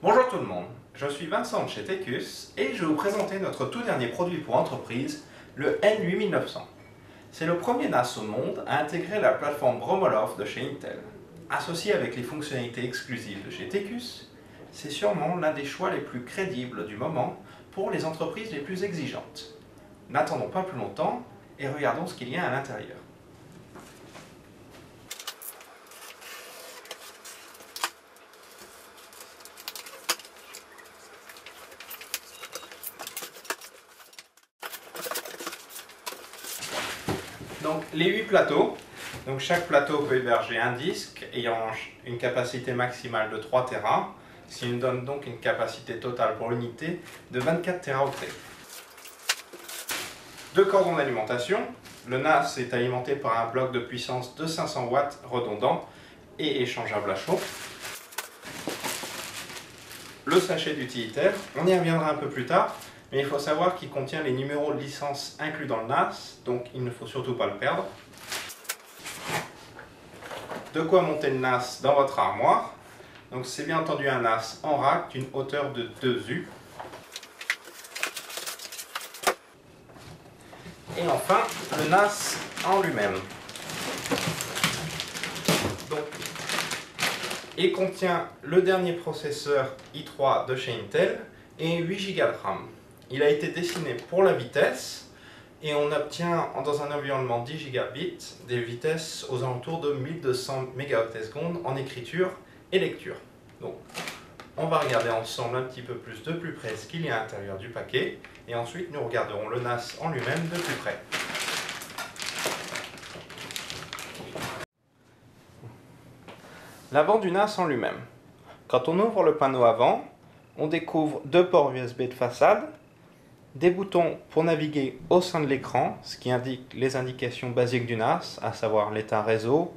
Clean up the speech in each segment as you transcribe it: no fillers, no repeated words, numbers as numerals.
Bonjour tout le monde, je suis Vincent de chez Tecus et je vais vous présenter notre tout dernier produit pour entreprise, le N8900. C'est le premier NAS au monde à intégrer la plateforme Bromoloff de chez Intel. Associé avec les fonctionnalités exclusives de chez Tecus, c'est sûrement l'un des choix les plus crédibles du moment pour les entreprises les plus exigeantes. N'attendons pas plus longtemps et regardons ce qu'il y a à l'intérieur. Donc les 8 plateaux, donc chaque plateau peut héberger un disque ayant une capacité maximale de 3 Tera, ce qui nous donne donc une capacité totale pour l'unité de 24 Teraoctets. Deux cordons d'alimentation, le NAS est alimenté par un bloc de puissance de 500 watts redondant et échangeable à chaud. Le sachet d'utilitaire, on y reviendra un peu plus tard, mais il faut savoir qu'il contient les numéros de licence inclus dans le NAS, donc il ne faut surtout pas le perdre. De quoi monter le NAS dans votre armoire. Donc c'est bien entendu un NAS en rack d'une hauteur de 2 U. Et enfin, le NAS en lui-même. Donc, il contient le dernier processeur i3 de chez Intel et 8 Go de RAM. Il a été dessiné pour la vitesse et on obtient dans un environnement 10 gigabits des vitesses aux alentours de 1200 MHz en écriture et lecture. Donc, on va regarder ensemble un petit peu plus de plus près ce qu'il y a à l'intérieur du paquet et ensuite nous regarderons le NAS en lui-même de plus près. L'avant du NAS en lui-même. Quand on ouvre le panneau avant, on découvre deux ports USB de façade, des boutons pour naviguer au sein de l'écran, ce qui indique les indications basiques du NAS, à savoir l'état réseau,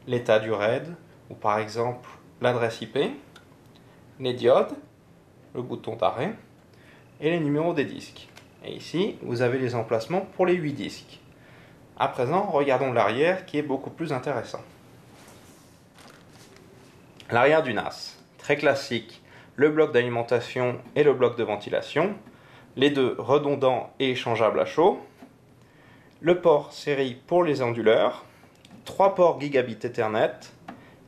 l'état du RAID, ou par exemple l'adresse IP, les diodes, le bouton d'arrêt, et les numéros des disques. Et ici, vous avez les emplacements pour les 8 disques. À présent, regardons l'arrière qui est beaucoup plus intéressant. L'arrière du NAS, très classique, le bloc d'alimentation et le bloc de ventilation, les deux redondants et échangeables à chaud, le port série pour les onduleurs, 3 ports gigabit Ethernet,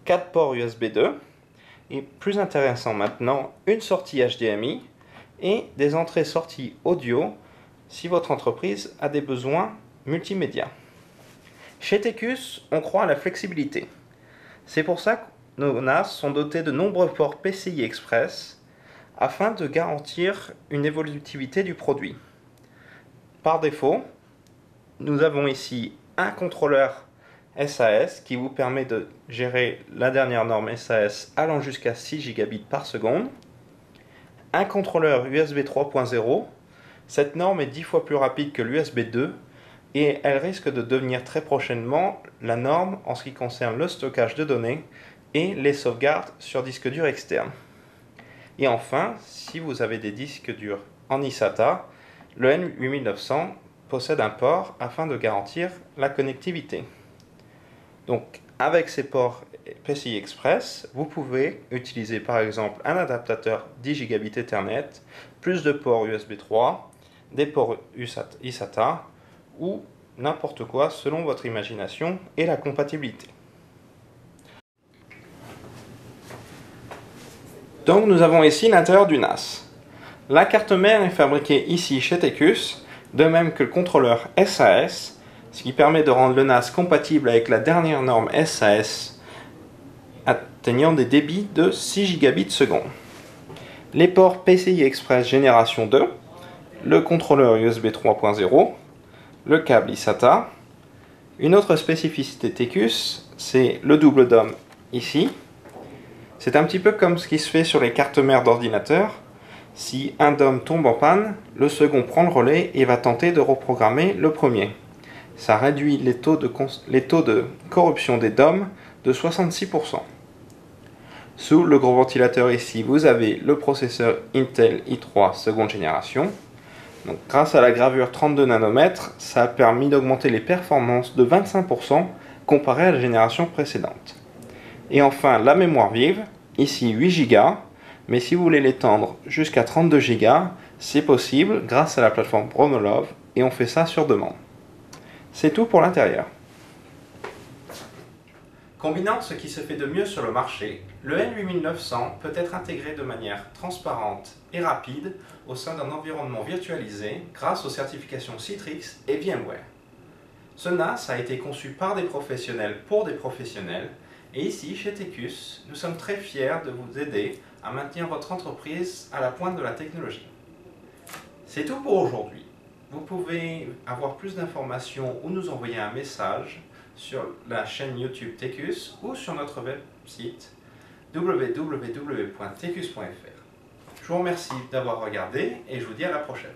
4 ports USB 2, et plus intéressant maintenant, une sortie HDMI et des entrées-sorties audio si votre entreprise a des besoins multimédia. Chez Tecus, on croit à la flexibilité. C'est pour ça que nos NAS sont dotés de nombreux ports PCI Express afin de garantir une évolutivité du produit. Par défaut, nous avons ici un contrôleur SAS qui vous permet de gérer la dernière norme SAS allant jusqu'à 6 gigabits par seconde, un contrôleur USB 3.0. Cette norme est 10 fois plus rapide que l'USB 2 et elle risque de devenir très prochainement la norme en ce qui concerne le stockage de données et les sauvegardes sur disque dur externe. Et enfin, si vous avez des disques durs en eSATA, le N8900 possède un port afin de garantir la connectivité. Donc, avec ces ports PCI Express, vous pouvez utiliser par exemple un adaptateur 10 gigabits Ethernet, plus de ports USB 3, des ports eSATA ou n'importe quoi selon votre imagination et la compatibilité. Donc nous avons ici l'intérieur du NAS. La carte mère est fabriquée ici chez Tecus, de même que le contrôleur SAS, ce qui permet de rendre le NAS compatible avec la dernière norme SAS, atteignant des débits de 6 gigabits seconde. Les ports PCI Express génération 2, le contrôleur USB 3.0, le câble eSATA. Une autre spécificité Tecus, c'est le double DOM ici. C'est un petit peu comme ce qui se fait sur les cartes mères d'ordinateur. Si un DOM tombe en panne, le second prend le relais et va tenter de reprogrammer le premier. Ça réduit les taux de corruption des DOM de 66%. Sous le gros ventilateur ici, vous avez le processeur Intel i3 seconde génération. Donc, grâce à la gravure 32 nanomètres, ça a permis d'augmenter les performances de 25% comparé à la génération précédente. Et enfin, la mémoire vive, ici 8 Go, Mais si vous voulez l'étendre jusqu'à 32 Go, c'est possible grâce à la plateforme Bronolove et on fait ça sur demande. C'est tout pour l'intérieur. Combinant ce qui se fait de mieux sur le marché, le N8900 peut être intégré de manière transparente et rapide au sein d'un environnement virtualisé grâce aux certifications Citrix et VMware. Ce NAS a été conçu par des professionnels pour des professionnels et ici, chez Tecus, nous sommes très fiers de vous aider à maintenir votre entreprise à la pointe de la technologie. C'est tout pour aujourd'hui. Vous pouvez avoir plus d'informations ou nous envoyer un message sur la chaîne YouTube Tecus ou sur notre web site www.tecus.fr. Je vous remercie d'avoir regardé et je vous dis à la prochaine.